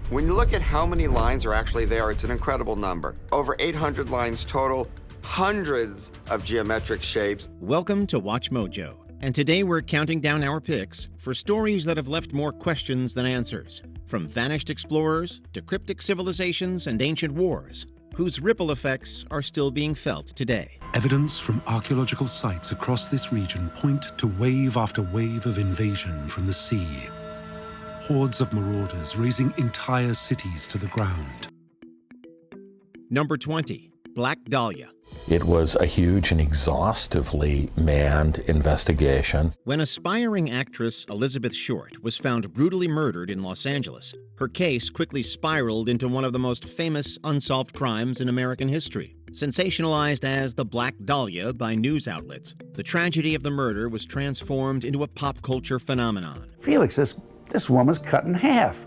When you look at how many lines are actually there, it's an incredible number. Over 800 lines total, hundreds of geometric shapes. Welcome to Watch Mojo, and today we're counting down our picks for stories that have left more questions than answers, from vanished explorers to cryptic civilizations and ancient wars, whose ripple effects are still being felt today. Evidence from archaeological sites across this region point to wave after wave of invasion from the sea. Hordes of marauders razing entire cities to the ground. Number 20, Black Dahlia. It was a huge and exhaustively manned investigation. When aspiring actress Elizabeth Short was found brutally murdered in Los Angeles, her case quickly spiraled into one of the most famous unsolved crimes in American history. Sensationalized as the Black Dahlia by news outlets, the tragedy of the murder was transformed into a pop culture phenomenon. Felix, this woman's cut in half.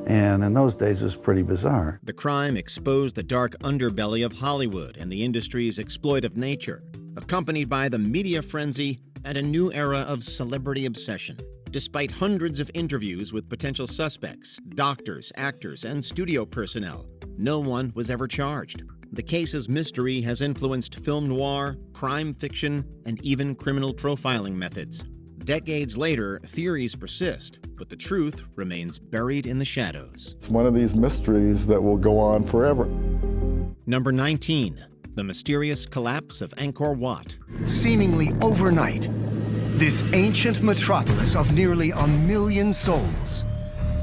And in those days, it was pretty bizarre. The crime exposed the dark underbelly of Hollywood and the industry's exploitive nature, accompanied by the media frenzy and a new era of celebrity obsession. Despite hundreds of interviews with potential suspects, doctors, actors, and studio personnel, no one was ever charged. The case's mystery has influenced film noir, crime fiction, and even criminal profiling methods. Decades later, theories persist, but the truth remains buried in the shadows. It's one of these mysteries that will go on forever. Number 19, the mysterious collapse of Angkor Wat. Seemingly overnight, this ancient metropolis of nearly 1 million souls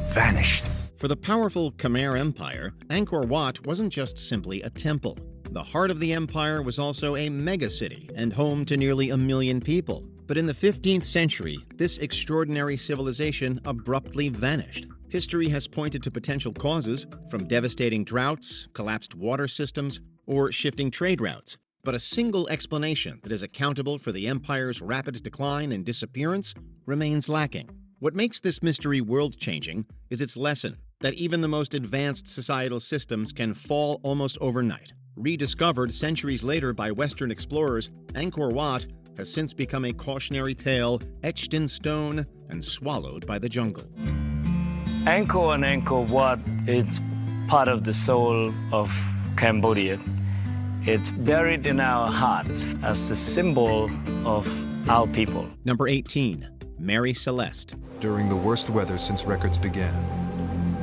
vanished. For the powerful Khmer Empire, Angkor Wat wasn't just simply a temple. The heart of the empire was also a megacity and home to nearly 1 million people. But in the 15th century, this extraordinary civilization abruptly vanished. History has pointed to potential causes, from devastating droughts, collapsed water systems, or shifting trade routes. But a single explanation that is accountable for the empire's rapid decline and disappearance remains lacking. What makes this mystery world-changing is its lesson that even the most advanced societal systems can fall almost overnight. Rediscovered centuries later by Western explorers, Angkor Wat has since become a cautionary tale etched in stone and swallowed by the jungle. Angkor and Angkor Wat, it's part of the soul of Cambodia. It's buried in our heart as the symbol of our people. Number 18, Mary Celeste. During the worst weather since records began,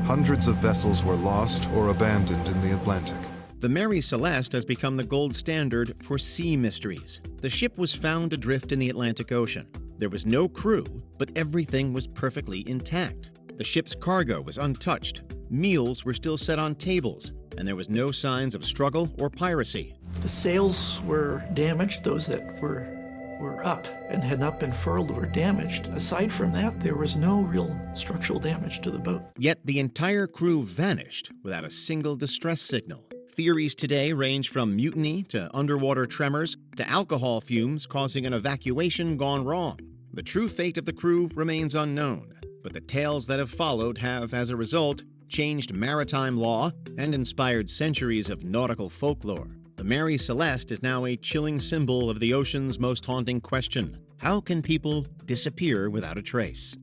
hundreds of vessels were lost or abandoned in the Atlantic. The Mary Celeste has become the gold standard for sea mysteries. The ship was found adrift in the Atlantic Ocean. There was no crew, but everything was perfectly intact. The ship's cargo was untouched, meals were still set on tables, and there was no signs of struggle or piracy. The sails were damaged. Those that were up and had not been furled were damaged. Aside from that, there was no real structural damage to the boat. Yet the entire crew vanished without a single distress signal. Theories today range from mutiny to underwater tremors to alcohol fumes causing an evacuation gone wrong. The true fate of the crew remains unknown, but the tales that have followed have, as a result, changed maritime law and inspired centuries of nautical folklore. The Mary Celeste is now a chilling symbol of the ocean's most haunting question: how can people disappear without a trace?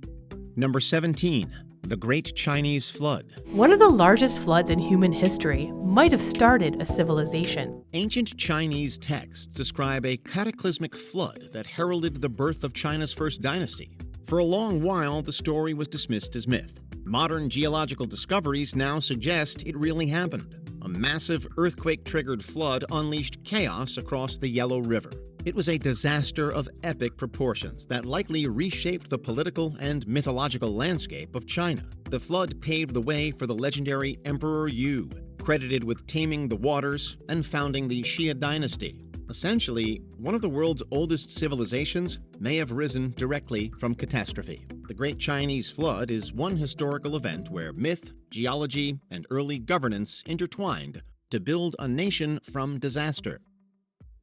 Number 17. The Great Chinese Flood. One of the largest floods in human history might have started a civilization. Ancient Chinese texts describe a cataclysmic flood that heralded the birth of China's first dynasty. For a long while, the story was dismissed as myth. Modern geological discoveries now suggest it really happened. A massive earthquake-triggered flood unleashed chaos across the Yellow River. It was a disaster of epic proportions that likely reshaped the political and mythological landscape of China. The flood paved the way for the legendary Emperor Yu, credited with taming the waters and founding the Xia dynasty. Essentially, one of the world's oldest civilizations may have risen directly from catastrophe. The Great Chinese Flood is one historical event where myth, geology, and early governance intertwined to build a nation from disaster.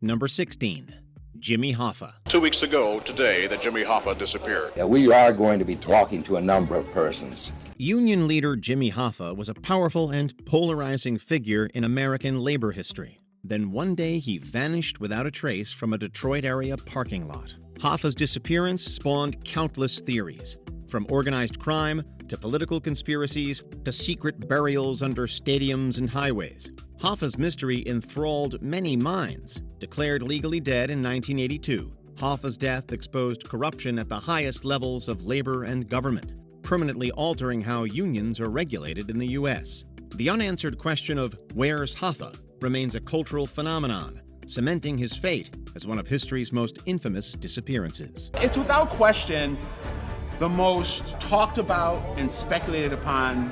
Number 16. Jimmy Hoffa. 2 weeks ago today that Jimmy Hoffa disappeared. We are going to be talking to a number of persons. Union leader Jimmy Hoffa was a powerful and polarizing figure in American labor history. Then one day he vanished without a trace from a Detroit area parking lot. Hoffa's disappearance spawned countless theories, from organized crime to political conspiracies, to secret burials under stadiums and highways. Hoffa's mystery enthralled many minds. Declared legally dead in 1982, Hoffa's death exposed corruption at the highest levels of labor and government, permanently altering how unions are regulated in the U.S. The unanswered question of "Where's Hoffa?" remains a cultural phenomenon, cementing his fate as one of history's most infamous disappearances. It's without question the most talked about and speculated upon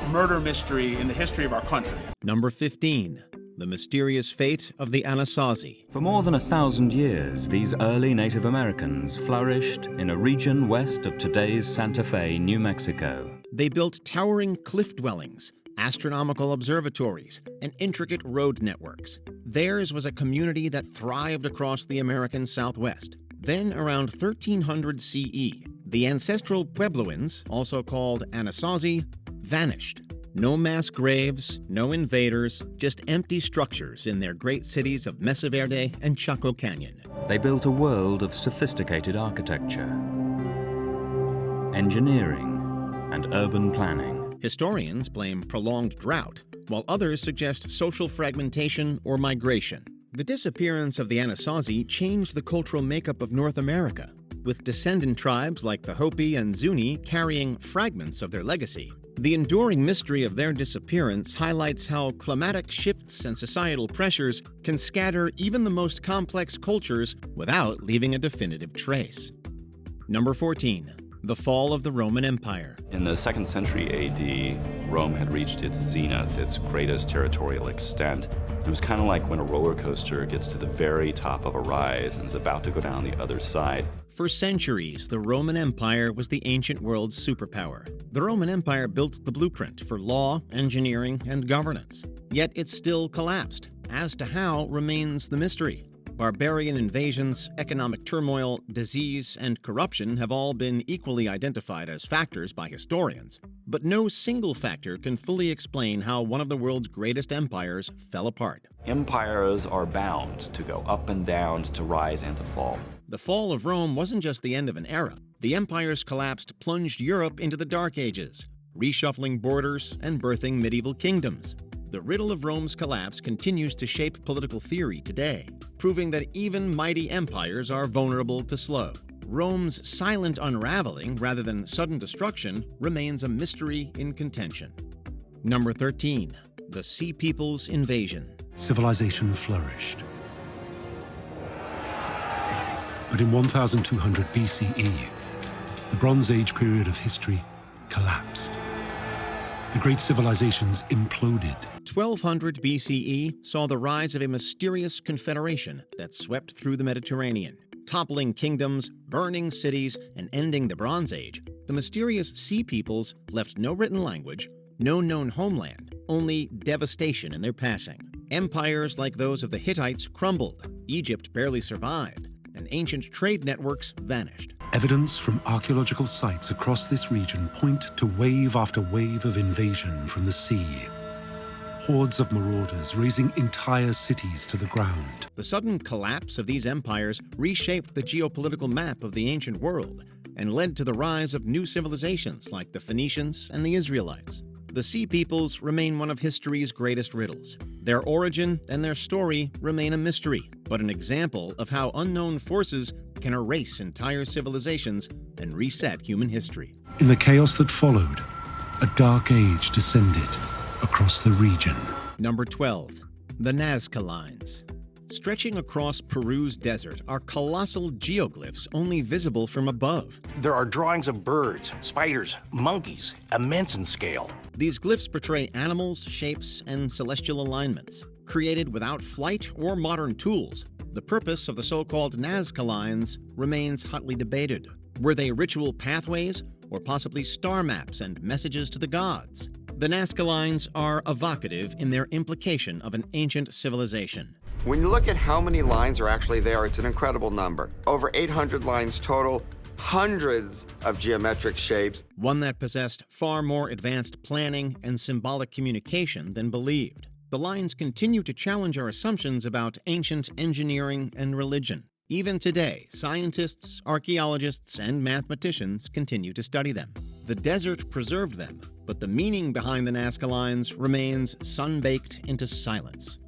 murder mystery in the history of our country. Number 15. The mysterious fate of the Anasazi. For more than 1,000 years, these early Native Americans flourished in a region west of today's Santa Fe, New Mexico. They built towering cliff dwellings, astronomical observatories, and intricate road networks. Theirs was a community that thrived across the American Southwest. Then, around 1300 CE, the ancestral Puebloans, also called Anasazi, vanished. No mass graves, no invaders, just empty structures in their great cities of Mesa Verde and Chaco Canyon. They built a world of sophisticated architecture, engineering, and urban planning. Historians blame prolonged drought, while others suggest social fragmentation or migration. The disappearance of the Anasazi changed the cultural makeup of North America, with descendant tribes like the Hopi and Zuni carrying fragments of their legacy. The enduring mystery of their disappearance highlights how climatic shifts and societal pressures can scatter even the most complex cultures without leaving a definitive trace. Number 14. The fall of the Roman Empire. In the 2nd century AD, Rome had reached its zenith, its greatest territorial extent. It was kind of like when a roller coaster gets to the very top of a rise and is about to go down the other side. For centuries, the Roman Empire was the ancient world's superpower. The Roman Empire built the blueprint for law, engineering, and governance. Yet it still collapsed. As to how remains the mystery. Barbarian invasions, economic turmoil, disease, and corruption have all been equally identified as factors by historians. But no single factor can fully explain how one of the world's greatest empires fell apart. Empires are bound to go up and down, to rise and to fall. The fall of Rome wasn't just the end of an era. The empire's collapse plunged Europe into the Dark Ages, reshuffling borders and birthing medieval kingdoms. The riddle of Rome's collapse continues to shape political theory today, proving that even mighty empires are vulnerable to slow. Rome's silent unraveling, rather than sudden destruction, remains a mystery in contention. Number 13. The Sea People's Invasion. Civilization flourished. But in 1200 BCE, the Bronze Age period of history collapsed. The great civilizations imploded. 1200 BCE saw the rise of a mysterious confederation that swept through the Mediterranean, toppling kingdoms, burning cities, and ending the Bronze Age. The mysterious Sea Peoples left no written language, no known homeland, only devastation in their passing. Empires like those of the Hittites crumbled, Egypt barely survived, and ancient trade networks vanished. Evidence from archaeological sites across this region point to wave after wave of invasion from the sea. Hordes of marauders razing entire cities to the ground. The sudden collapse of these empires reshaped the geopolitical map of the ancient world and led to the rise of new civilizations like the Phoenicians and the Israelites. The Sea Peoples remain one of history's greatest riddles. Their origin and their story remain a mystery, but an example of how unknown forces can erase entire civilizations and reset human history. In the chaos that followed, a dark age descended across the region. Number 12. The Nazca Lines. Stretching across Peru's desert are colossal geoglyphs only visible from above. There are drawings of birds, spiders, monkeys, immense in scale. These glyphs portray animals, shapes, and celestial alignments, created without flight or modern tools. The purpose of the so-called Nazca Lines remains hotly debated. Were they ritual pathways, or possibly star maps and messages to the gods? The Nazca Lines are evocative in their implication of an ancient civilization. When you look at how many lines are actually there, it's an incredible number. Over 800 lines total, hundreds of geometric shapes. One that possessed far more advanced planning and symbolic communication than believed. The lines continue to challenge our assumptions about ancient engineering and religion. Even today, scientists, archaeologists, and mathematicians continue to study them. The desert preserved them, but the meaning behind the Nazca lines remains sun-baked into silence.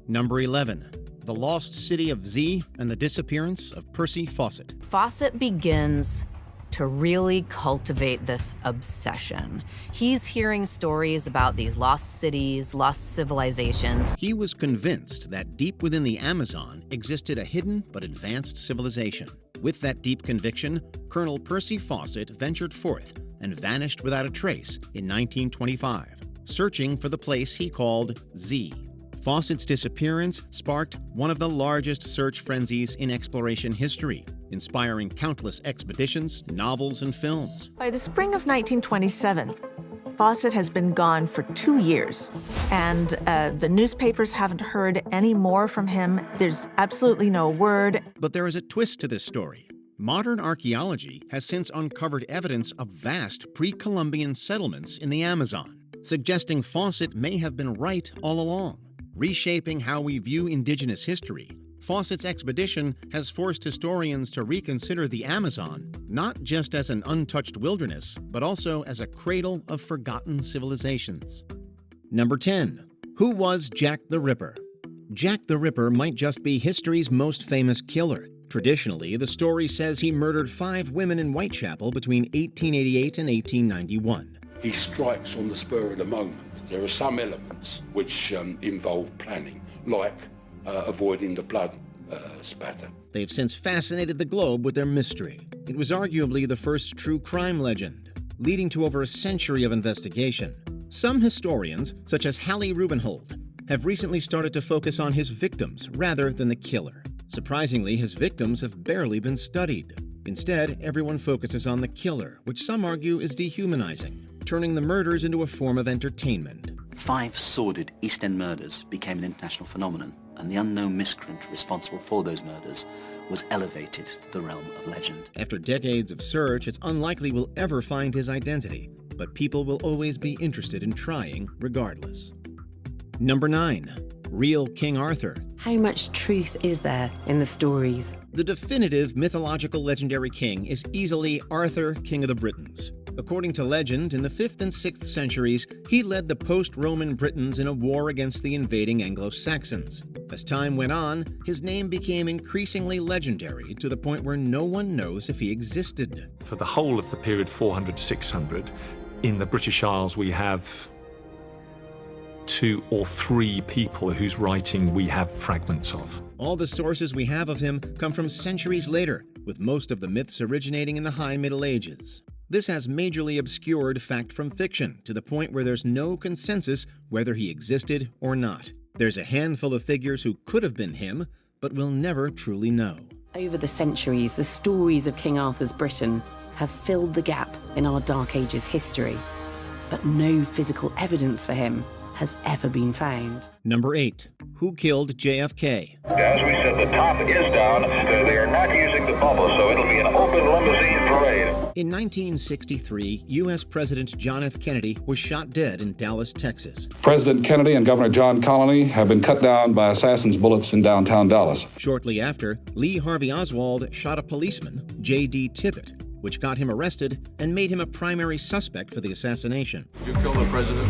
Number 11. The Lost City of Z and the Disappearance of Percy Fawcett. Fawcett begins to really cultivate this obsession. He's hearing stories about these lost cities, lost civilizations. He was convinced that deep within the Amazon existed a hidden but advanced civilization. With that deep conviction, Colonel Percy Fawcett ventured forth and vanished without a trace in 1925, searching for the place he called Z. Fawcett's disappearance sparked one of the largest search frenzies in exploration history, inspiring countless expeditions, novels, and films. By the spring of 1927, Fawcett has been gone for 2 years, and the newspapers haven't heard any more from him. There's absolutely no word. But there is a twist to this story. Modern archaeology has since uncovered evidence of vast pre-Columbian settlements in the Amazon, suggesting Fawcett may have been right all along. Reshaping how we view indigenous history, Fawcett's expedition has forced historians to reconsider the Amazon not just as an untouched wilderness, but also as a cradle of forgotten civilizations. Number 10. Who was Jack the Ripper? Jack the Ripper might just be history's most famous killer. Traditionally, the story says he murdered 5 women in Whitechapel between 1888 and 1891. He strikes on the spur of the moment. There are some elements which involve planning, like avoiding the blood spatter. They've since fascinated the globe with their mystery. It was arguably the first true crime legend, leading to over a century of investigation. Some historians, such as Hallie Rubenhold, have recently started to focus on his victims rather than the killer. Surprisingly, his victims have barely been studied. Instead, everyone focuses on the killer, which some argue is dehumanizing, turning the murders into a form of entertainment. 5 sordid East End murders became an international phenomenon, and the unknown miscreant responsible for those murders was elevated to the realm of legend. After decades of search, it's unlikely we'll ever find his identity, but people will always be interested in trying regardless. Number 9. Real King Arthur. How much truth is there in the stories? The definitive mythological legendary king is easily Arthur, King of the Britons. According to legend, in the 5th and 6th centuries, he led the post-Roman Britons in a war against the invading Anglo-Saxons. As time went on, his name became increasingly legendary to the point where no one knows if he existed. For the whole of the period 400 to 600, in the British Isles we have 2 or 3 people whose writing we have fragments of. All the sources we have of him come from centuries later, with most of the myths originating in the High Middle Ages. This has majorly obscured fact from fiction to the point where there's no consensus whether he existed or not. There's a handful of figures who could have been him, but we'll never truly know. Over the centuries, the stories of King Arthur's Britain have filled the gap in our Dark Ages history, but no physical evidence for him has ever been found. Number 8. Who killed JFK? As we said, the top is down. They are not using the bubble, so it'll be an open limousine parade. In 1963, U.S. President John F. Kennedy was shot dead in Dallas, Texas. President Kennedy and Governor John Connally have been cut down by assassins' bullets in downtown Dallas. Shortly after, Lee Harvey Oswald shot a policeman, J.D. Tippit, which got him arrested and made him a primary suspect for the assassination. Did you kill the president?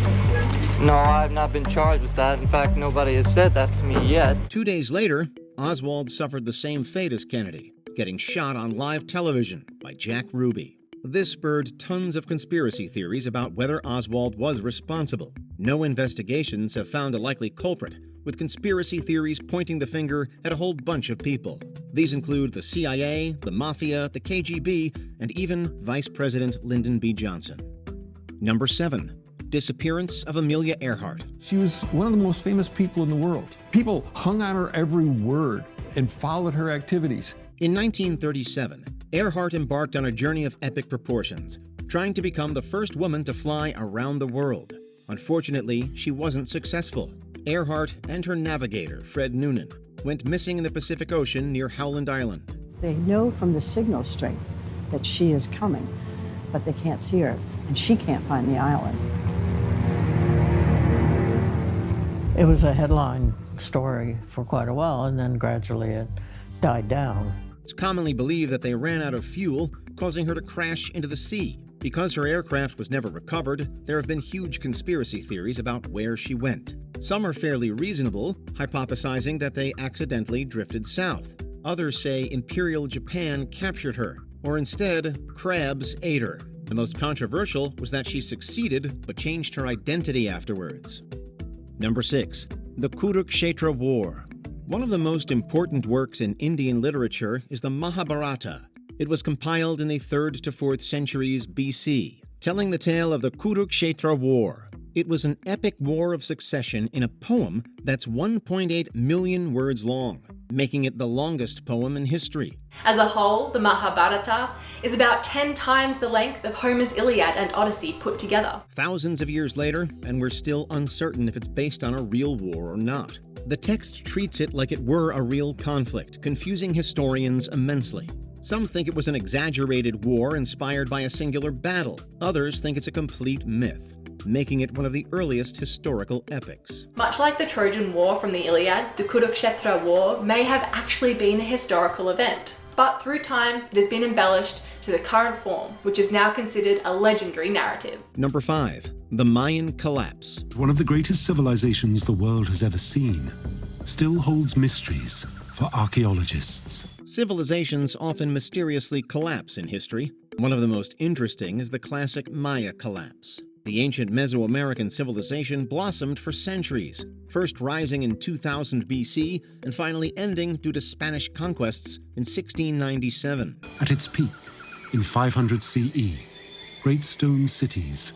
No, I've not been charged with that. In fact, nobody has said that to me yet. 2 days later, Oswald suffered the same fate as Kennedy, getting shot on live television by Jack Ruby. This spurred tons of conspiracy theories about whether Oswald was responsible. No investigations have found a likely culprit, with conspiracy theories pointing the finger at a whole bunch of people. These include the CIA, the Mafia, the KGB, and even Vice President Lyndon B. Johnson. Number 7. Disappearance of Amelia Earhart. She was one of the most famous people in the world. People hung on her every word and followed her activities. In 1937, Earhart embarked on a journey of epic proportions, trying to become the first woman to fly around the world. Unfortunately, she wasn't successful. Earhart and her navigator, Fred Noonan, went missing in the Pacific Ocean near Howland Island. They know from the signal strength that she is coming, but they can't see her, and she can't find the island. It was a headline story for quite a while, and then gradually it died down. It's commonly believed that they ran out of fuel, causing her to crash into the sea. Because her aircraft was never recovered, there have been huge conspiracy theories about where she went. Some are fairly reasonable, hypothesizing that they accidentally drifted south. Others say Imperial Japan captured her, or instead, crabs ate her. The most controversial was that she succeeded but changed her identity afterwards. Number 6. The Kurukshetra War. One of the most important works in Indian literature is the Mahabharata. It was compiled in the 3rd to 4th centuries BC, telling the tale of the Kurukshetra War. It was an epic war of succession in a poem that's 1.8 million words long, making it the longest poem in history. As a whole, the Mahabharata is about 10 times the length of Homer's Iliad and Odyssey put together. Thousands of years later, and we're still uncertain if it's based on a real war or not. The text treats it like it were a real conflict, confusing historians immensely. Some think it was an exaggerated war inspired by a singular battle. Others think it's a complete myth, making it one of the earliest historical epics. Much like the Trojan War from the Iliad, the Kurukshetra War may have actually been a historical event. But through time, it has been embellished to the current form, which is now considered a legendary narrative. Number 5. The Mayan Collapse. One of the greatest civilizations the world has ever seen still holds mysteries for archaeologists. Civilizations often mysteriously collapse in history. One of the most interesting is the classic Maya collapse. The ancient Mesoamerican civilization blossomed for centuries, first rising in 2000 BC and finally ending due to Spanish conquests in 1697. At its peak, in 500 CE, great stone cities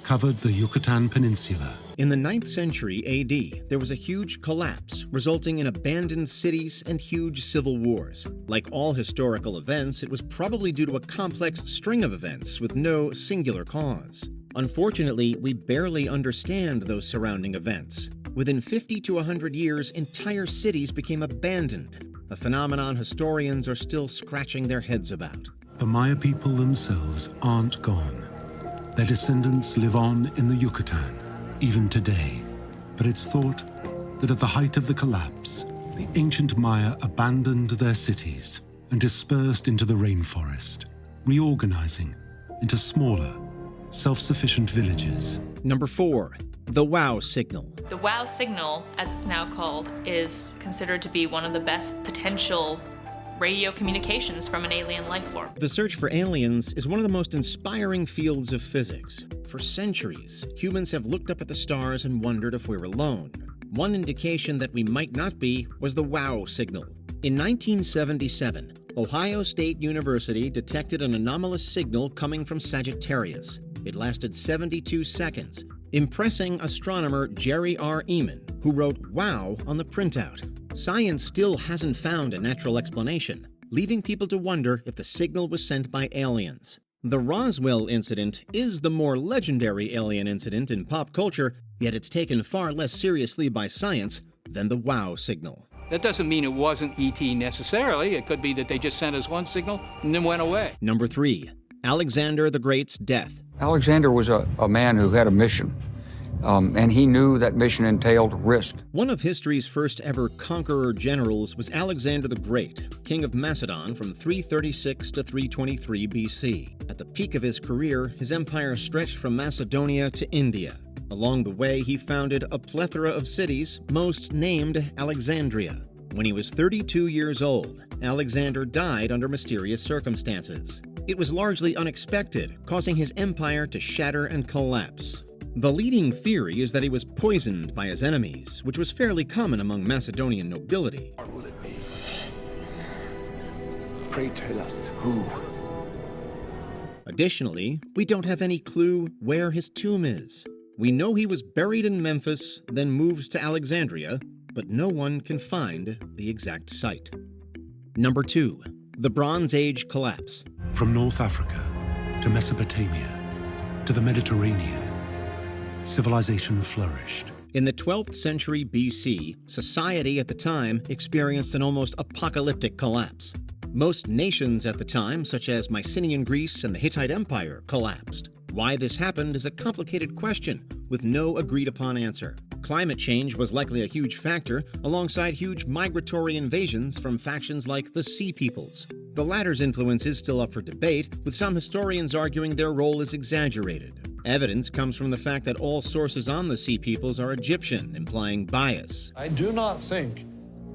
covered the Yucatan Peninsula. In the 9th century AD, there was a huge collapse, resulting in abandoned cities and huge civil wars. Like all historical events, it was probably due to a complex string of events with no singular cause. Unfortunately, we barely understand those surrounding events. Within 50 to 100 years, entire cities became abandoned, a phenomenon historians are still scratching their heads about. The Maya people themselves aren't gone. Their descendants live on in the Yucatan, even today. But it's thought that at the height of the collapse, the ancient Maya abandoned their cities and dispersed into the rainforest, reorganizing into smaller, self-sufficient villages. Number 4. The WOW signal. The WOW signal, as it's now called, is considered to be one of the best potential radio communications from an alien life form. The search for aliens is one of the most inspiring fields of physics. For centuries, humans have looked up at the stars and wondered if we're alone. One indication that we might not be was the WOW signal. In 1977, Ohio State University detected an anomalous signal coming from Sagittarius. It lasted 72 seconds, impressing astronomer Jerry R. Eman, who wrote WOW on the printout. Science still hasn't found a natural explanation, leaving people to wonder if the signal was sent by aliens. The Roswell incident is the more legendary alien incident in pop culture, yet it's taken far less seriously by science than the WOW signal. That doesn't mean it wasn't ET necessarily. It could be that they just sent us one signal and then went away. Number 3. Alexander the Great's death. Alexander was a man who had a mission. And he knew that mission entailed risk. One of history's first ever conqueror generals was Alexander the Great, king of Macedon from 336 to 323 BC. At the peak of his career, his empire stretched from Macedonia to India. Along the way, he founded a plethora of cities, most named Alexandria. When he was 32 years old, Alexander died under mysterious circumstances. It was largely unexpected, causing his empire to shatter and collapse. The leading theory is that he was poisoned by his enemies, which was fairly common among Macedonian nobility. What will it be? Pray tell us who. Additionally, we don't have any clue where his tomb is. We know he was buried in Memphis, then moved to Alexandria, but no one can find the exact site. Number 2. The Bronze Age collapse. From North Africa to Mesopotamia to the Mediterranean, civilization flourished. In the 12th century BC, society at the time experienced an almost apocalyptic collapse. Most nations at the time, such as Mycenaean Greece and the Hittite Empire, collapsed. Why this happened is a complicated question with no agreed-upon answer. Climate change was likely a huge factor, alongside huge migratory invasions from factions like the Sea Peoples. The latter's influence is still up for debate, with some historians arguing their role is exaggerated. Evidence comes from the fact that all sources on the Sea Peoples are Egyptian, implying bias. I do not think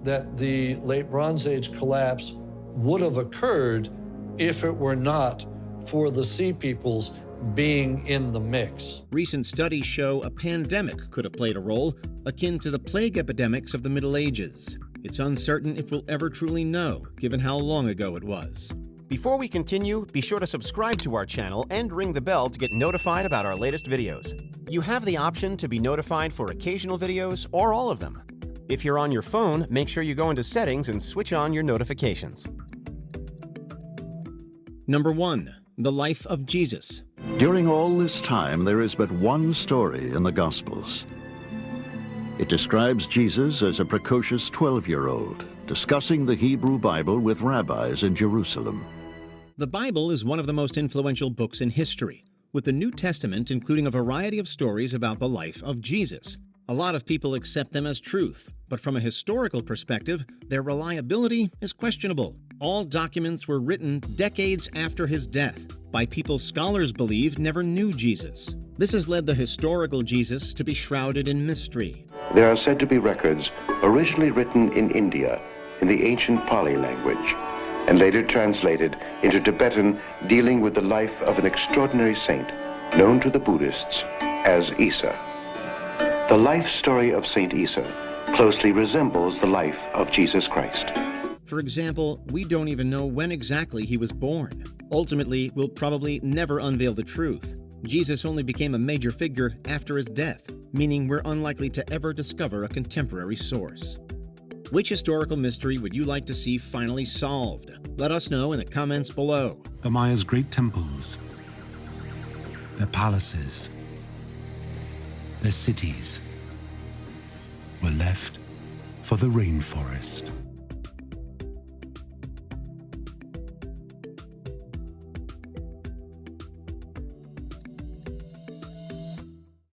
that the late Bronze Age collapse would have occurred if it were not for the Sea Peoples being in the mix. Recent studies show a pandemic could have played a role, akin to the plague epidemics of the Middle Ages. It's uncertain if we'll ever truly know, given how long ago it was. Before we continue, be sure to subscribe to our channel and ring the bell to get notified about our latest videos. You have the option to be notified for occasional videos or all of them. If you're on your phone, make sure you go into Settings and switch on your notifications. Number 1. The Life of Jesus. During all this time, there is but one story in the Gospels. It describes Jesus as a precocious 12-year-old, discussing the Hebrew Bible with rabbis in Jerusalem. The Bible is one of the most influential books in history, with the New Testament including a variety of stories about the life of Jesus. A lot of people accept them as truth, but from a historical perspective, their reliability is questionable. All documents were written decades after his death by people scholars believe never knew Jesus. This has led the historical Jesus to be shrouded in mystery. There are said to be records originally written in India in the ancient Pali language and later translated into Tibetan dealing with the life of an extraordinary saint known to the Buddhists as Isa. The life story of Saint Isa closely resembles the life of Jesus Christ. For example, we don't even know when exactly he was born. Ultimately, we'll probably never unveil the truth. Jesus only became a major figure after his death, meaning we're unlikely to ever discover a contemporary source. Which historical mystery would you like to see finally solved? Let us know in the comments below. The Maya's great temples, their palaces, their cities were left for the rainforest.